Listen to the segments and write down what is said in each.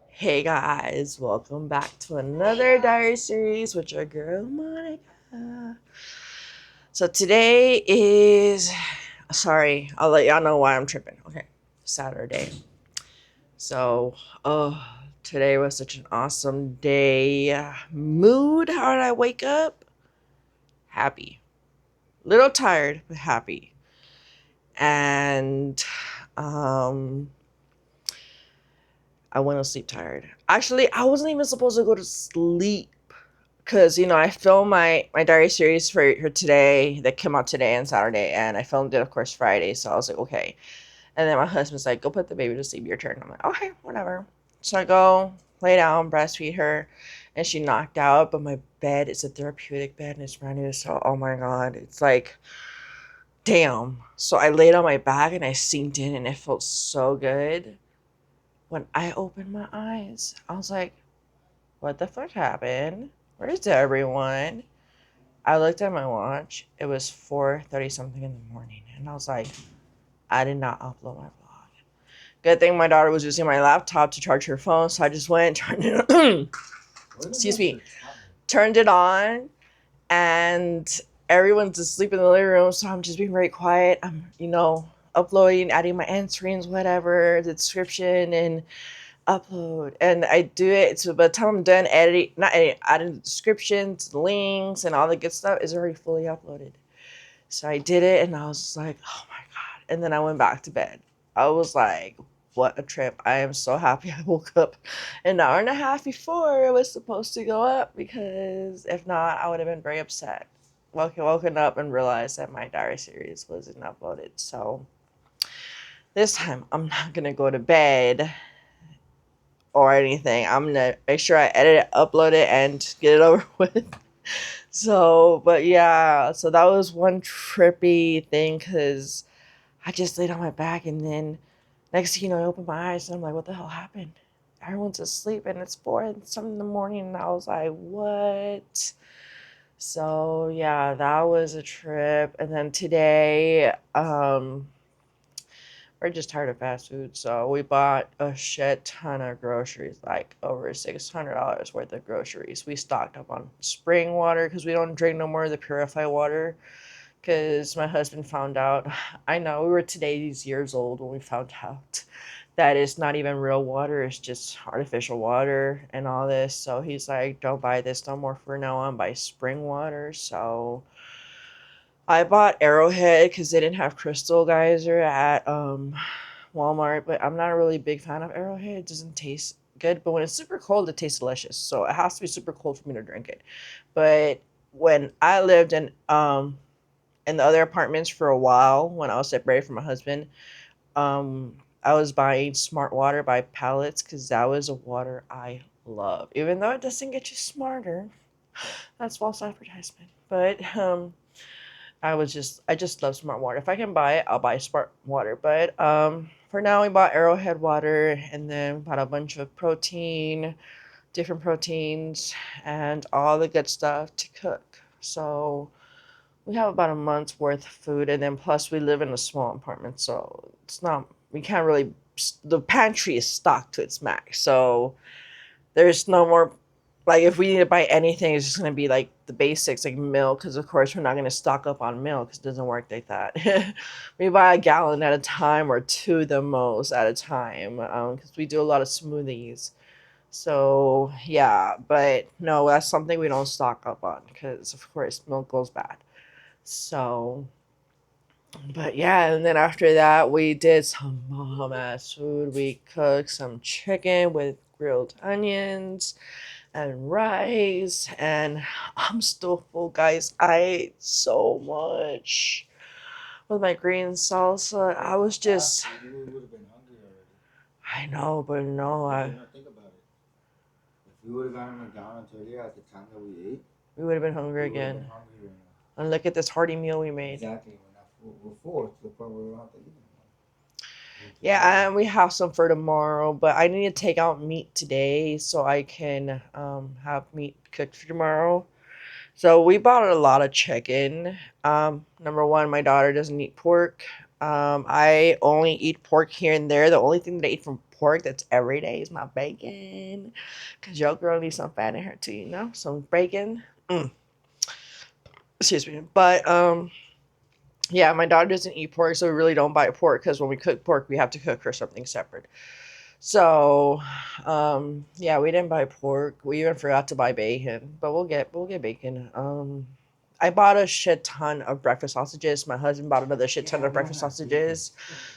Hey guys, welcome back to another diary series with your girl Monica. So today is, sorry, I'll let y'all know why I'm tripping. Okay, Saturday. So, today was such an awesome day. Mood, how did I wake up? Happy. Little tired, but happy. And, I went to sleep tired. Actually, I wasn't even supposed to go to sleep because, I filmed my diary series for today that came out today and Saturday, and I filmed it, of course, Friday. So I was like, okay. And then my husband's like, go put the baby to sleep, your turn. I'm like, okay, whatever. So I go lay down, breastfeed her, and she knocked out. But my bed is a therapeutic bed, and it's brand new. So, oh my God, it's like, damn. So I laid on my back, and I sinked in, and it felt so good. When I opened my eyes, I was like, what the fuck happened? Where's everyone? I looked at my watch. It was 4:30 something in the morning. And I was like, I did not upload my vlog. Good thing my daughter was using my laptop to charge her phone. So I just went, turned it on. Excuse me. Turned it on. And everyone's asleep in the living room. So I'm just being very quiet. I'm, uploading, adding my end screens, whatever, the description, and upload. And I do it, so by the time I'm done editing, not editing, adding the descriptions, links, and all the good stuff is already fully uploaded. So I did it, and I was like, oh my God. And then I went back to bed. I was like, what a trip. I am so happy I woke up an hour and a half before it was supposed to go up, because if not, I would have been very upset. Woken up and realized that my diary series wasn't uploaded. So this time I'm not gonna go to bed or anything. I'm gonna make sure I edit it, upload it, and get it over with. So, but yeah, so that was one trippy thing, because I just laid on my back, and then next thing you know, I opened my eyes and I'm like, what the hell happened? Everyone's asleep and it's 4 and something in the morning, and I was like, what? So yeah, that was a trip. And then today, we're just tired of fast food, so we bought a shit ton of groceries, like over $600 worth of groceries. We stocked up on spring water because we don't drink no more of the purified water, because my husband found out. I know, we were today's years old when we found out that it's not even real water, it's just artificial water and all this. So he's like, don't buy this no more for now on, buy spring water. So I bought Arrowhead because they didn't have Crystal Geyser at Walmart, but I'm not a really big fan of Arrowhead. It doesn't taste good, but when it's super cold, it tastes delicious. So it has to be super cold for me to drink it. But when I lived in the other apartments for a while, when I was separated from my husband, I was buying Smart Water by pallets because that was a water I love. Even though it doesn't get you smarter, that's false advertisement. But I just love Smart Water. If I can buy it, I'll buy Smart Water. But for now, we bought Arrowhead water, and then bought a bunch of protein, different proteins, and all the good stuff to cook. So we have about a month's worth of food, and then plus we live in a small apartment, so it's not, we can't really, the pantry is stocked to its max. So there's no more, like, if we need to buy anything, it's just going to be like the basics, like milk, because of course we're not going to stock up on milk because it doesn't work like that. We buy a gallon at a time, or two the most at a time, because we do a lot of smoothies. So yeah, but no, that's something we don't stock up on because of course milk goes bad. So, but yeah, and then after that, we did some bomb ass food. We cooked some chicken with grilled onions and rice, and I'm still full, guys. I ate so much with my green salsa. I was just, You would have been hungry already. I know, but no, Think about it. If we would have gone to McDonald's earlier at the time that we ate, we would have been hungry we would have been again. hungry right now. And look at this hearty meal we made. Exactly. We're full to the point where we don't have to eat anymore. Yeah, and we have some for tomorrow, but I need to take out meat today so I can have meat cooked for tomorrow. So we bought a lot of chicken. Number one, my daughter doesn't eat pork. I only eat pork here and there. The only thing that I eat from pork that's every day is my bacon. Cause your girl needs some fat in her too, you know? Some bacon. Mm. Excuse me. But yeah, my daughter doesn't eat pork, so we really don't buy pork because when we cook pork, we have to cook her something separate. So, yeah, we didn't buy pork. We even forgot to buy bacon, but we'll get bacon. I bought a shit ton of breakfast sausages. My husband bought another shit ton of breakfast sausages.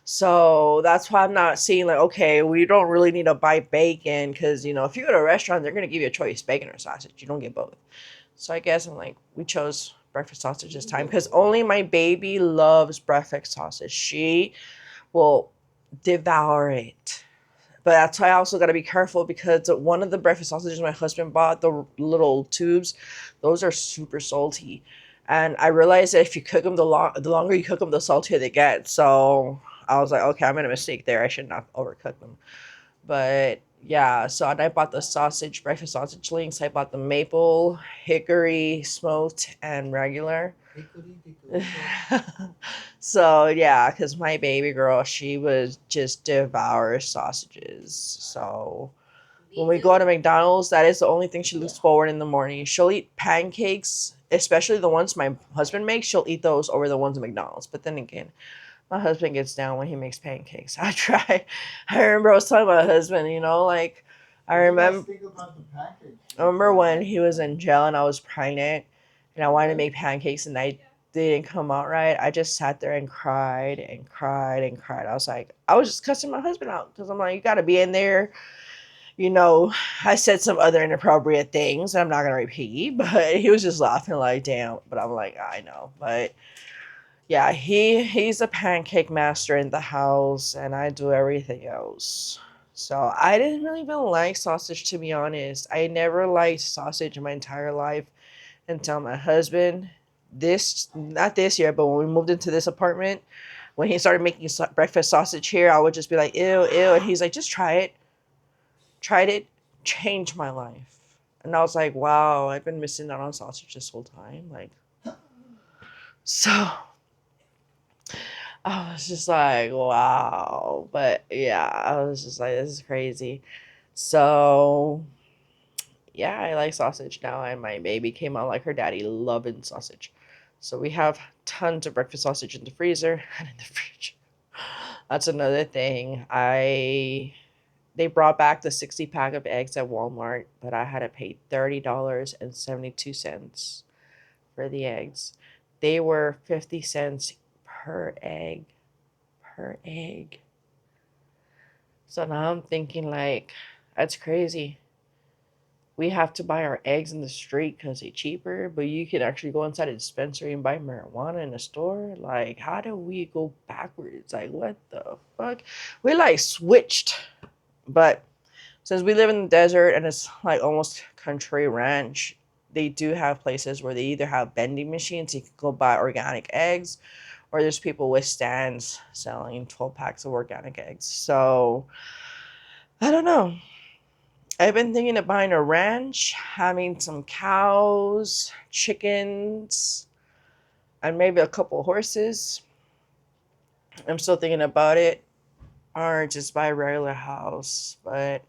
So that's why I'm not seeing like, okay, we don't really need to buy bacon because if you go to a restaurant, they're gonna give you a choice, bacon or sausage. You don't get both. So I guess I'm like, we chose breakfast sausage this time because only my baby loves breakfast sausage. She will devour it. But that's why I also got to be careful because one of the breakfast sausages my husband bought, the little tubes, those are super salty. And I realized that if you cook them, the longer you cook them, the saltier they get. So I was like, okay, I made a mistake there. I should not overcook them. But yeah, so and I bought the sausage, breakfast sausage links. I bought the maple, hickory, smoked, and regular. So yeah, because my baby girl, she was just devour sausages. So when we go to McDonald's, that is the only thing she looks forward in the morning. She'll eat pancakes, especially the ones my husband makes. She'll eat those over the ones at McDonald's. But then again, my husband gets down when he makes pancakes. I try. I remember I was talking about my husband, like I remember I remember when he was in jail and I was pregnant and I wanted to make pancakes and I didn't come out right. I just sat there and cried and cried and cried. I was just cussing my husband out because I'm like, you got to be in there. I said some other inappropriate things I'm not going to repeat, but he was just laughing like, damn. But I'm like, I know. But yeah, he's a pancake master in the house, and I do everything else. So I didn't really even like sausage, to be honest. I never liked sausage in my entire life until my husband, this not this year, but when we moved into this apartment, when he started making breakfast sausage here, I would just be like, ew, ew, and he's like, just try it, tried it, changed my life, and I was like, wow, I've been missing out on sausage this whole time, like so. I was just like, wow. But yeah, I was just like, this is crazy. So yeah, I like sausage now, and my baby came out like her daddy, loving sausage. So we have tons of breakfast sausage in the freezer and in the fridge. That's another thing. They brought back the 60 pack of eggs at Walmart, but I had to pay $30.72 for the eggs. They were 50 cents per egg. Per egg. So now I'm thinking like, that's crazy. We have to buy our eggs in the street because they're cheaper, but you can actually go inside a dispensary and buy marijuana in a store. Like, how do we go backwards? Like, what the fuck? We like switched, but since we live in the desert and it's like almost country ranch, they do have places where they either have vending machines, you can go buy organic eggs, or there's people with stands selling 12 packs of organic eggs. So I don't know. I've been thinking of buying a ranch, having some cows, chickens, and maybe a couple horses. I'm still thinking about it, or just buy a regular house. But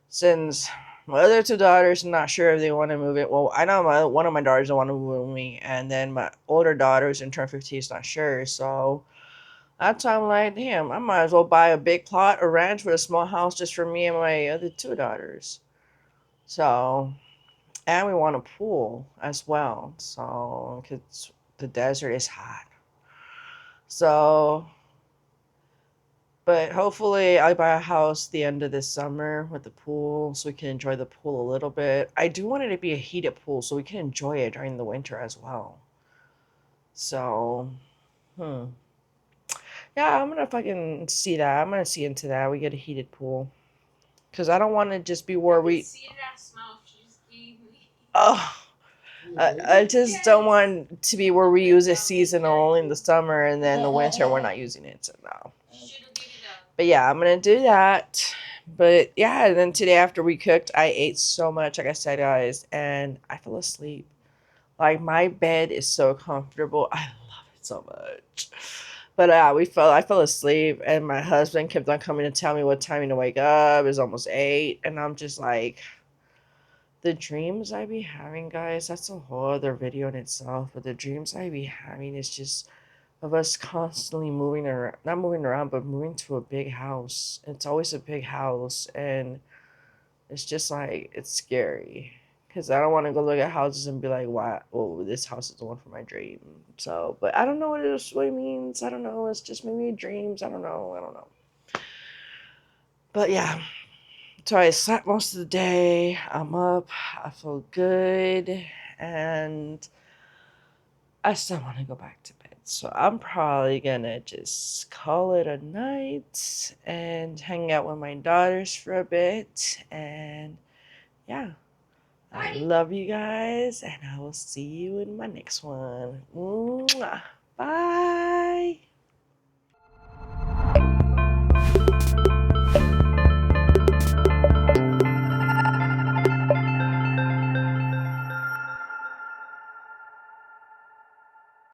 since my other two daughters, I'm not sure if they want to move it. Well, I know one of my daughters don't want to move with me, and then my older daughter, who's in turn 15, is not sure. So that's why I'm like, damn, I might as well buy a big plot, a ranch with a small house just for me and my other two daughters. So, and we want a pool as well. So, because the desert is hot. So, but hopefully I'll buy a house the end of this summer with the pool so we can enjoy the pool a little bit. I do want it to be a heated pool so we can enjoy it during the winter as well. So, hmm. Yeah, I'm gonna fucking see that. I'm gonna see into that. We get a heated pool. Because I don't want to just be where we. Oh, I just don't want to be where we use it seasonal in the summer and then the winter we're not using it. So no. But yeah, I'm gonna do that. But yeah, and then today after we cooked, I ate so much, like I said, guys, and I fell asleep. Like my bed is so comfortable. I love it so much. But I fell asleep, and my husband kept on coming to tell me what time to wake up. It's almost 8, and I'm just like, the dreams I be having, guys, that's a whole other video in itself. But the dreams I be having is just of us constantly moving around, not moving around, but moving to a big house. It's always a big house, and it's just like, it's scary. Because I don't want to go look at houses and be like, wow, oh, this house is the one for my dream. So, but I don't know what it means. I don't know. It's just maybe dreams. I don't know. I don't know. But yeah, so I slept most of the day. I'm up. I feel good. And I still want to go back to bed. So I'm probably gonna just call it a night and hang out with my daughters for a bit. And yeah, I love you guys, and I will see you in my next one. Mwah. Bye.